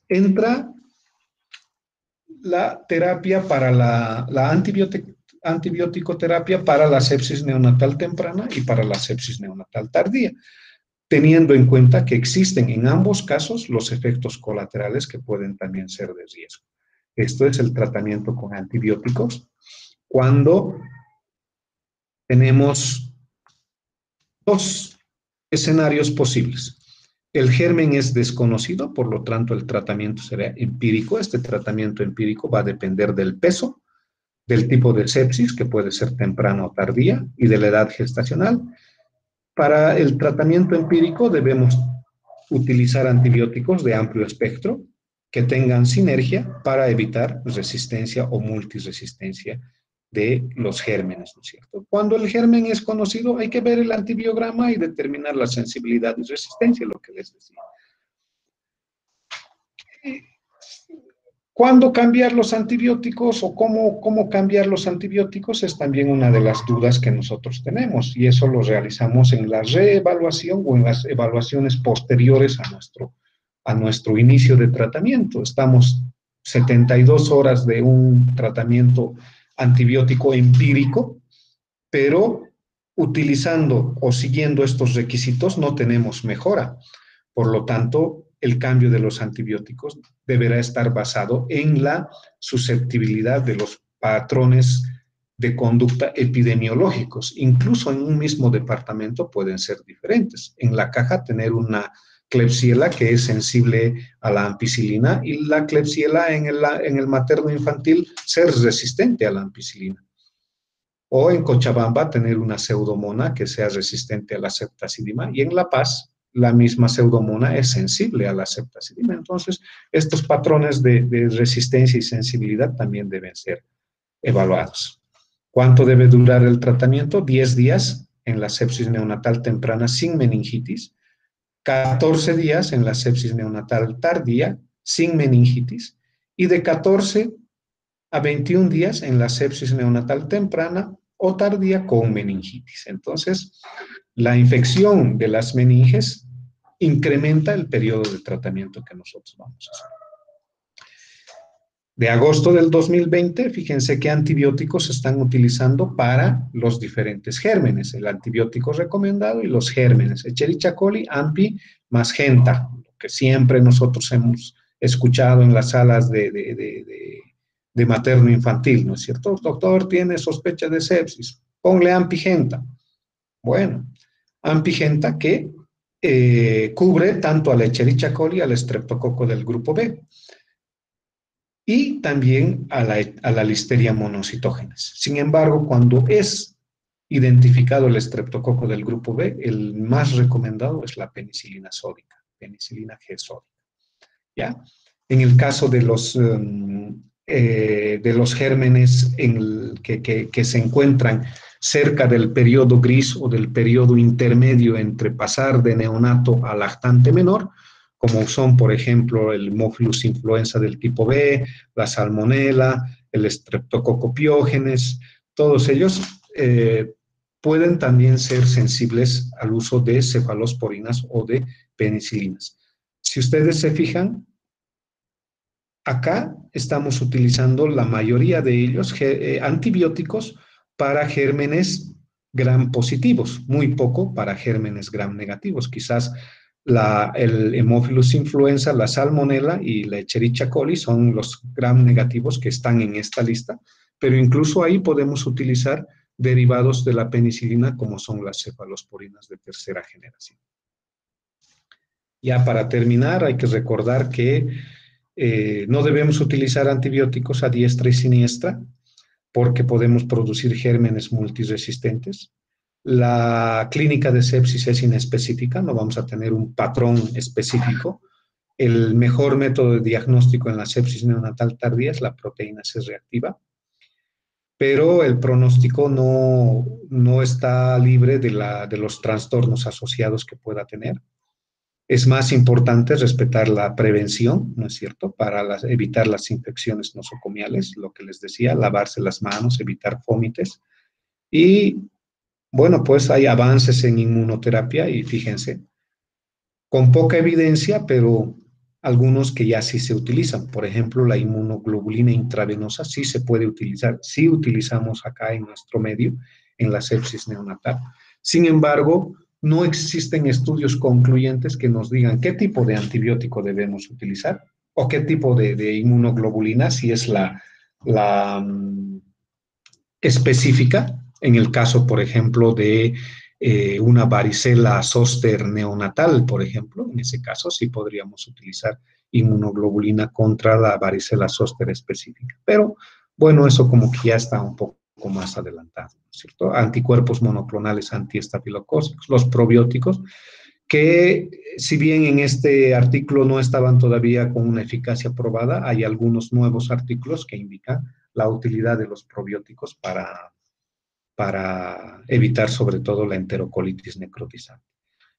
entra la terapia para la antibiótico terapia para la sepsis neonatal temprana y para la sepsis neonatal tardía. teniendo en cuenta que existen en ambos casos los efectos colaterales que pueden también ser de riesgo. Esto es el tratamiento con antibióticos cuando tenemos dos escenarios posibles. El germen es desconocido, por lo tanto el tratamiento será empírico. Este tratamiento empírico va a depender del peso, del tipo de sepsis, que puede ser temprana o tardía, y de la edad gestacional. Para el tratamiento empírico debemos utilizar antibióticos de amplio espectro que tengan sinergia para evitar resistencia o multiresistencia de los gérmenes, ¿no es cierto? Cuando el germen es conocido, hay que ver el antibiograma y determinar la sensibilidad y resistencia, lo que les decía. ¿Cuándo cambiar los antibióticos o cómo cambiar los antibióticos? Es también una de las dudas que nosotros tenemos y eso lo realizamos en la reevaluación o en las evaluaciones posteriores a nuestro inicio de tratamiento. Estamos 72 horas de un tratamiento antibiótico empírico, pero utilizando o siguiendo estos requisitos no tenemos mejora. Por lo tanto, el cambio de los antibióticos deberá estar basado en la susceptibilidad de los patrones de conducta epidemiológicos. Incluso en un mismo departamento pueden ser diferentes. En la caja tener una Klebsiella que es sensible a la ampicilina y la Klebsiella en el materno infantil ser resistente a la ampicilina. O en Cochabamba tener una pseudomona que sea resistente a la ceftazidima y en La Paz la misma pseudomona es sensible a la ceftazidima. Entonces, estos patrones de resistencia y sensibilidad también deben ser evaluados. ¿Cuánto debe durar el tratamiento? 10 días en la sepsis neonatal temprana sin meningitis, 14 días en la sepsis neonatal tardía sin meningitis y de 14 a 21 días en la sepsis neonatal temprana o tardía con meningitis. Entonces, la infección de las meninges incrementa el periodo de tratamiento que nosotros vamos a hacer. De agosto del 2020, fíjense qué antibióticos se están utilizando para los diferentes gérmenes, el antibiótico recomendado y los gérmenes, Escherichia coli, AMPI, más Genta, que siempre nosotros hemos escuchado en las salas de materno infantil, ¿no es cierto? Doctor, tiene sospecha de sepsis, ponle ampigenta. Bueno, ampigenta que cubre tanto a la Escherichia coli, al estreptococo del grupo B y también a la Listeria monocitógenes. Sin embargo, cuando es identificado el estreptococo del grupo B, el más recomendado es la penicilina sódica, penicilina G sódica. ¿Ya? En el caso de los gérmenes que se encuentran cerca del periodo gris o del periodo intermedio entre pasar de neonato a lactante menor, como son, por ejemplo, el Haemophilus influenza del tipo B, la Salmonella, el Streptococcus pyogenes, todos ellos pueden también ser sensibles al uso de cefalosporinas o de penicilinas. Si ustedes se fijan, acá estamos utilizando la mayoría de ellos antibióticos para gérmenes gram positivos, muy poco para gérmenes gram negativos. Quizás el Haemophilus influenza, la Salmonella y la Escherichia coli son los gram negativos que están en esta lista, pero incluso ahí podemos utilizar derivados de la penicilina como son las cefalosporinas de tercera generación. Ya para terminar, hay que recordar que no debemos utilizar antibióticos a diestra y siniestra porque podemos producir gérmenes multiresistentes. La clínica de sepsis es inespecífica, no vamos a tener un patrón específico. El mejor método de diagnóstico en la sepsis neonatal tardía es la proteína C reactiva, pero el pronóstico no está libre de los trastornos asociados que pueda tener. Es más importante respetar la prevención, ¿no es cierto?, para evitar las infecciones nosocomiales, lo que les decía, lavarse las manos, evitar vómites. Y, bueno, pues hay avances en inmunoterapia y fíjense, con poca evidencia, pero algunos que ya sí se utilizan. Por ejemplo, la inmunoglobulina intravenosa sí se puede utilizar, sí utilizamos acá en nuestro medio, en la sepsis neonatal. Sin embargo, no existen estudios concluyentes que nos digan qué tipo de antibiótico debemos utilizar o qué tipo de inmunoglobulina, si es la específica, en el caso, por ejemplo, de una varicela zóster neonatal, por ejemplo, en ese caso sí podríamos utilizar inmunoglobulina contra la varicela zóster específica. Pero bueno, eso como que ya está un poco más adelantado, ¿no es cierto? Anticuerpos monoclonales antiestafilocócicos, los probióticos, que si bien en este artículo no estaban todavía con una eficacia probada, hay algunos nuevos artículos que indican la utilidad de los probióticos para evitar sobre todo la enterocolitis necrotizante.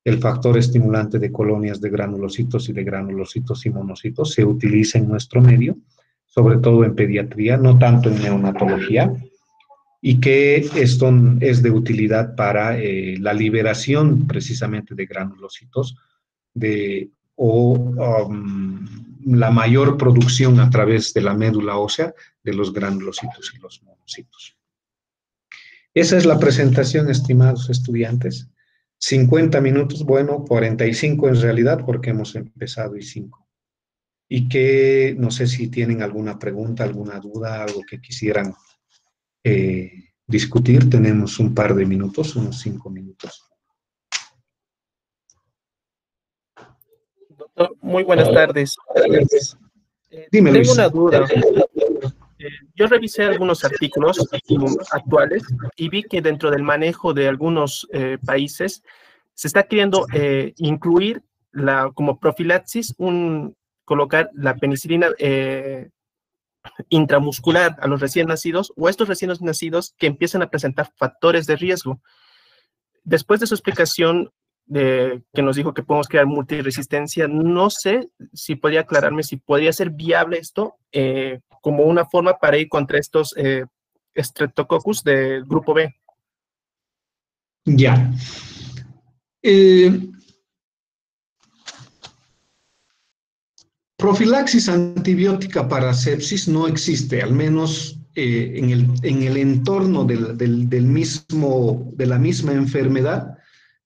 El factor estimulante de colonias de granulocitos y de granulocitos y monocitos se utiliza en nuestro medio, sobre todo en pediatría, no tanto en neonatología, y que esto es de utilidad para la liberación precisamente de granulocitos la mayor producción a través de la médula ósea de los granulocitos y los monocitos. Esa es la presentación, estimados estudiantes. 50 minutos, bueno, 45 en realidad, porque hemos empezado y 5. Y que no sé si tienen alguna pregunta, alguna duda, algo que quisieran discutir. Tenemos un par de minutos, unos 5 minutos. Doctor, muy buenas tardes. Dime, Tengo Luis. una duda. Yo revisé algunos artículos actuales y vi que dentro del manejo de algunos países se está queriendo incluir como profilaxis colocar la penicilina intramuscular a los recién nacidos o a estos recién nacidos que empiezan a presentar factores de riesgo. Después de su explicación que nos dijo que podemos crear multiresistencia, no sé si podría aclararme si podría ser viable esto como una forma para ir contra estos Streptococcus del grupo B. Ya. Profilaxis antibiótica para sepsis no existe, al menos en el entorno de la misma enfermedad.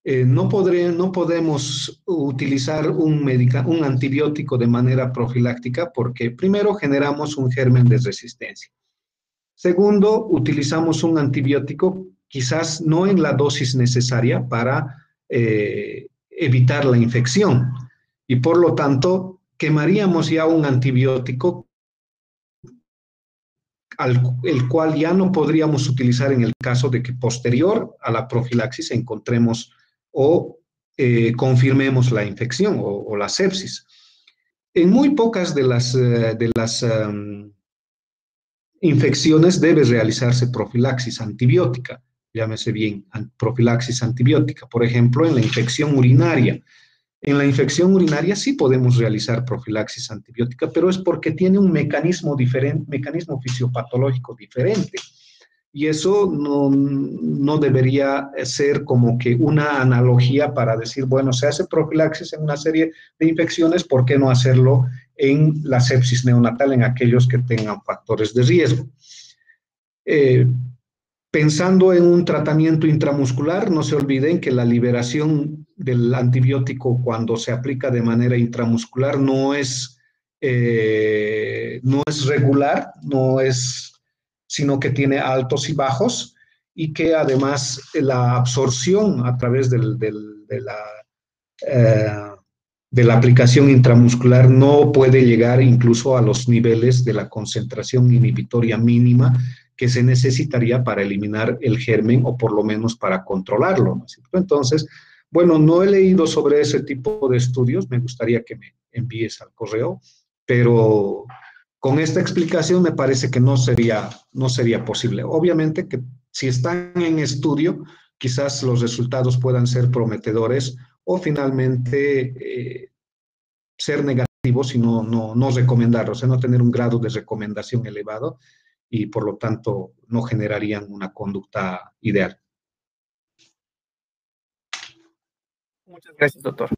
No podemos utilizar un antibiótico de manera profiláctica porque primero generamos un germen de resistencia. Segundo, utilizamos un antibiótico quizás no en la dosis necesaria para evitar la infección y por lo tanto quemaríamos ya un antibiótico el cual ya no podríamos utilizar en el caso de que posterior a la profilaxis encontremos o confirmemos la infección o la sepsis. En muy pocas de las infecciones debe realizarse profilaxis antibiótica, llámese bien, profilaxis antibiótica. Por ejemplo, en la infección urinaria. En la infección urinaria sí podemos realizar profilaxis antibiótica, pero es porque tiene un mecanismo diferente, mecanismo fisiopatológico diferente. Y eso no debería ser como que una analogía para decir, bueno, se hace profilaxis en una serie de infecciones, ¿por qué no hacerlo en la sepsis neonatal en aquellos que tengan factores de riesgo? Pensando en un tratamiento intramuscular, no se olviden que la liberación del antibiótico cuando se aplica de manera intramuscular no es regular, sino que tiene altos y bajos y que además la absorción a través de la aplicación intramuscular no puede llegar incluso a los niveles de la concentración inhibitoria mínima que se necesitaría para eliminar el germen o por lo menos para controlarlo, ¿no es cierto? Entonces, bueno, no he leído sobre ese tipo de estudios, me gustaría que me envíes al correo, pero con esta explicación me parece que no sería posible. Obviamente que si están en estudio, quizás los resultados puedan ser prometedores o finalmente ser negativos y no recomendarlos, o sea, no tener un grado de recomendación elevado y por lo tanto no generarían una conducta ideal. Muchas gracias, doctor.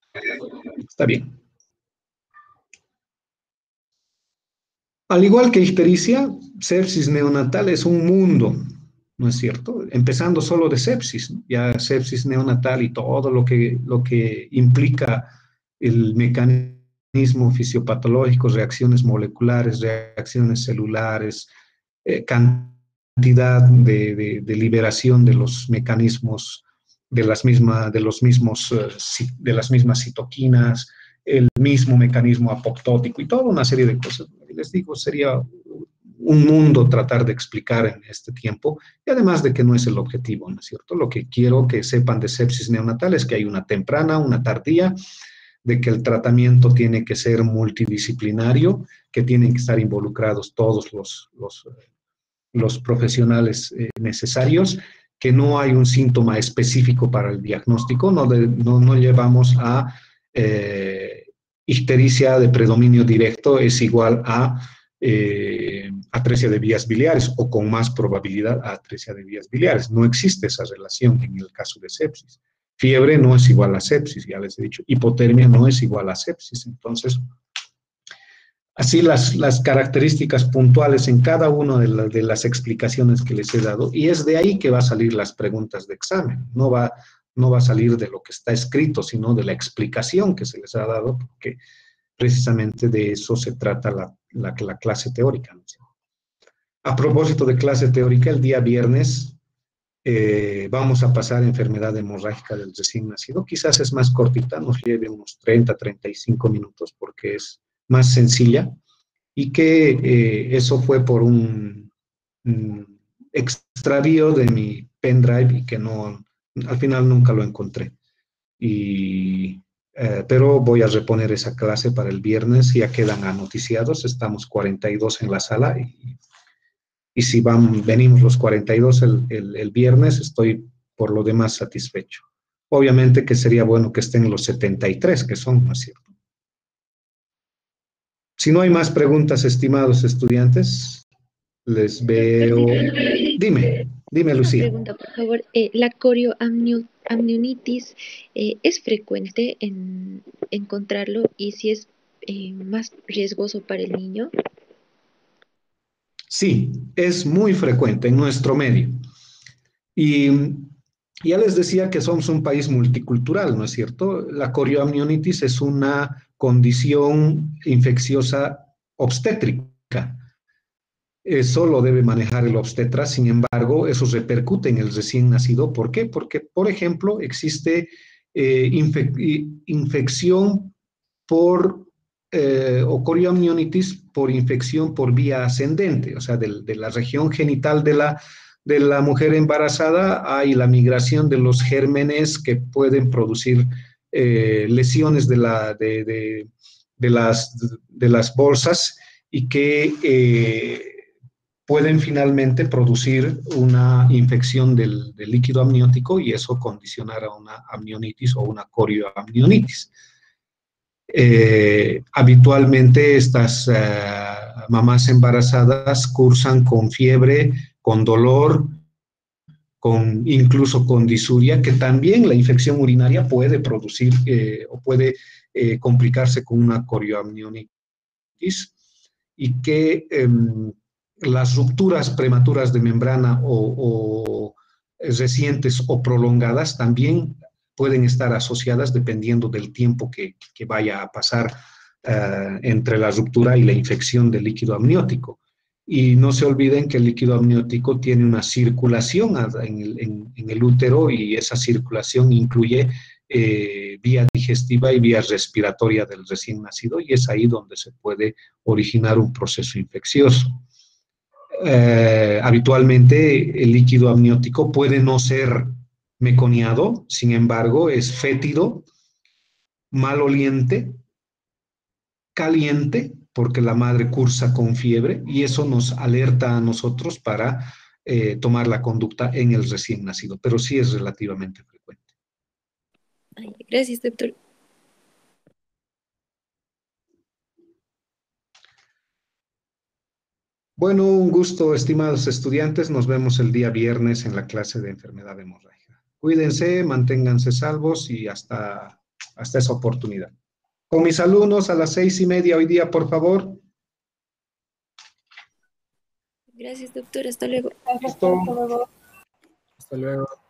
Está bien. Al igual que ictericia, sepsis neonatal es un mundo ¿no es cierto? Empezando solo de sepsis, ¿no? Ya sepsis neonatal y todo lo que implica el mecanismo fisiopatológico, reacciones moleculares, reacciones celulares, cantidad de liberación de los mecanismos de las mismas citoquinas, el mismo mecanismo apoptótico y toda una serie de cosas. Les digo, sería un mundo tratar de explicar en este tiempo, y además de que no es el objetivo, ¿no es cierto? Lo que quiero que sepan de sepsis neonatal es que hay una temprana, una tardía, de que el tratamiento tiene que ser multidisciplinario, que tienen que estar involucrados todos los profesionales necesarios, que no hay un síntoma específico para el diagnóstico, no llevamos a ictericia de predominio directo es igual a atresia de vías biliares o con más probabilidad a atresia de vías biliares. No existe esa relación en el caso de sepsis. Fiebre no es igual a sepsis, ya les he dicho. Hipotermia no es igual a sepsis. Entonces, así las características puntuales en cada una de las explicaciones que les he dado, y es de ahí que va a salir las preguntas de examen. No va a salir de lo que está escrito, sino de la explicación que se les ha dado, porque precisamente de eso se trata la clase teórica, ¿no? A propósito de clase teórica, el día viernes vamos a pasar enfermedad hemorrágica del recién nacido. Quizás es más cortita, nos lleve unos 35 minutos porque es más sencilla, y que eso fue por un extravío de mi pendrive y que no, al final nunca lo encontré. Pero voy a reponer esa clase para el viernes, ya quedan anoticiados, estamos 42 en la sala, y si venimos los 42 el viernes, estoy por lo demás satisfecho. Obviamente que sería bueno que estén los 73, que son, ¿no es cierto? Si no hay más preguntas, estimados estudiantes, les veo. Dime, Una Lucía. pregunta, por favor. ¿La corioamnionitis es frecuente en encontrarlo y si es más riesgoso para el niño? Sí, es muy frecuente en nuestro medio. Y ya les decía que somos un país multicultural, ¿no es cierto? La corioamnionitis es una condición infecciosa obstétrica. Eso lo debe manejar el obstetra, sin embargo, eso repercute en el recién nacido. ¿Por qué? Porque, por ejemplo, existe infección por o corioamnionitis por infección por vía ascendente, o sea, de la región genital de la mujer embarazada hay la migración de los gérmenes que pueden producir lesiones de las bolsas, y que pueden finalmente producir una infección del líquido amniótico, y eso condicionar a una amnionitis o una corioamnionitis. Habitualmente estas mamás embarazadas cursan con fiebre, con dolor, incluso con disuria, que también la infección urinaria puede producir o puede complicarse con una corioamnionitis, y que las rupturas prematuras de membrana o recientes o prolongadas también pueden estar asociadas dependiendo del tiempo que vaya a pasar entre la ruptura y la infección del líquido amniótico. Y no se olviden que el líquido amniótico tiene una circulación en el útero, y esa circulación incluye vía digestiva y vía respiratoria del recién nacido, y es ahí donde se puede originar un proceso infeccioso. Habitualmente el líquido amniótico puede no ser meconiado, sin embargo es fétido, maloliente, caliente, porque la madre cursa con fiebre, y eso nos alerta a nosotros para tomar la conducta en el recién nacido, pero sí es relativamente frecuente. Ay, gracias, doctor. Bueno, un gusto, estimados estudiantes. Nos vemos el día viernes en la clase de enfermedad hemorrágica. Cuídense, manténganse salvos, y hasta esa oportunidad. Con mis alumnos a las 6:30 hoy día, por favor. Gracias, doctor. Hasta luego. Listo. Hasta luego.